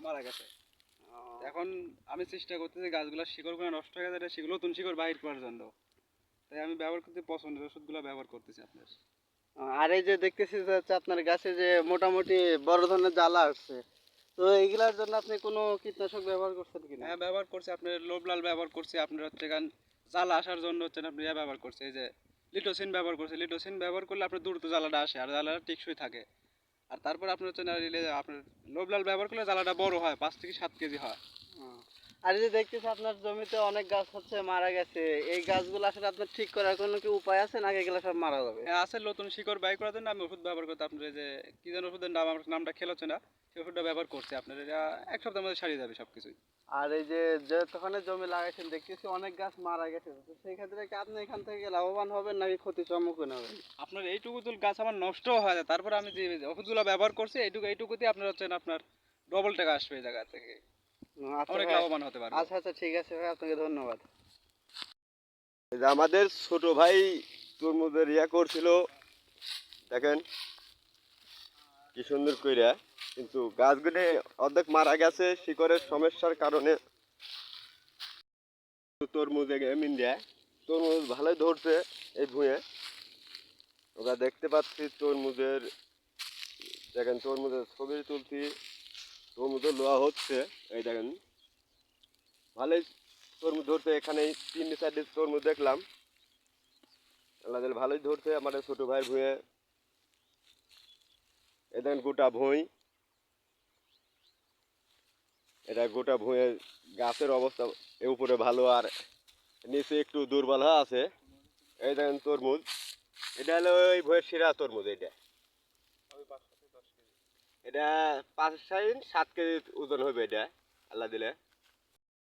মারা গেছে। এখন আমি চেষ্টা করতেছি গাছগুলোর শিকড়গুলো নষ্ট হয়ে গেছে, সেগুলো নতুন শিকড় বাহির করার জন্য। তাই আমি ব্যবহার করতে পছন্দের ওষুধগুলো ব্যবহার করতেছি আপনার। আর এই যে দেখতেছি যে হচ্ছে আপনার গাছে যে মোটামুটি বড় ধরনের জ্বালা আসছে, তো এইগুলার জন্য আপনি কোনো কীটনাশক ব্যবহার করছেন কিনা? হ্যাঁ, ব্যবহার করছি আপনার লোবলাল ব্যবহার করছি আপনার হচ্ছে গান জ্বালা আসার জন্য হচ্ছে আপনি ব্যবহার করছে এই যে লিটোসিন ব্যবহার করছে। লিটোসিন ব্যবহার করলে আপনার দ্রুত জ্বালাটা আসে আর জ্বালাটা টেকসই থাকে। আর তারপর আপনার হচ্ছে আপনার লোবলাল ব্যবহার করলে জ্বালাটা বড় হয়, 5 থেকে 7 কেজি হয়। হুম। আর এই যে দেখতেছি আপনার জমিতে অনেক গাছ হচ্ছে মারা গেছে, এই গাছগুলো আসলে আপনার ঠিক করার কোনো কি উপায় আছে নাকি এগুলো সব মারা যাবে? হ্যাঁ আছে, নতুন শিকড় বাই করার জন্য আমি ওষুধ ব্যবহার করতে আপনার এই যে কি যেন ওষুধের নাম, আমার নামটা খেয়াল হচ্ছে না, সেই ওষুধটা ব্যবহার করছি আপনার। এটা 1 সপ্তাহের মধ্যে সারিয়ে যাবে সবকিছুই। আর এই যে যতক্ষণে জমি লাগাইছেন দেখতেছি অনেক গাছ মারা গেছে, তো সেই ক্ষেত্রে কি আপনি এখান থেকে লাভবান হবেন নাকি ক্ষতির সম্মুখীন হবেন? আপনার এইটুকু তো গাছ আমার নষ্টও হয় না, তারপর আমি যে ওষুধগুলো ব্যবহার করছি এইটুকুতে আপনার হচ্ছে আপনার ডবল টাকা আসবে এই জায়গা থেকে, আচ্ছা অনেক ভাই, লাভবান হতে পারবে। আচ্ছা আচ্ছা ঠিক আছে ভাই, আপনাকে ধন্যবাদ। এই যে আমাদের ছোট ভাই তরমুজের করছিল, দেখেন কি সুন্দর কইরা, কিন্তু গাছগুলি অর্ধেক মারা গেছে শিকড়ের সমস্যার কারণে। তরমুজে মিন্ডিয়া তরমুজ ভালোই ধরছে এই ভুঁয়ে। ওরা দেখতে পাচ্ছি তরমুজের, দেখেন তরমুজের ছবি তুলছি, তরমুজের লোয়া হচ্ছে। এই দেখেন ভালোই তরমুজ ধরছে, এখানে 3-4 তরমুজ দেখলাম। আল্লাহ ভালোই ধরছে আমাদের ছোট ভাইয়ের ভুঁয়ে। এই দেখেন গোটা ভুঁই, এটা গোটা ভুঁয়ে গাছের অবস্থা এ উপরে ভালো আর নিচে একটু দুর্বল হয়ে আছে। এই দেখেন তরমুজ, এটা হলো ওই ভুঁয়ের শিরা তরমুজ। এটা 5-7 কেজি ওজন হবে এটা আল্লাহ দিলে।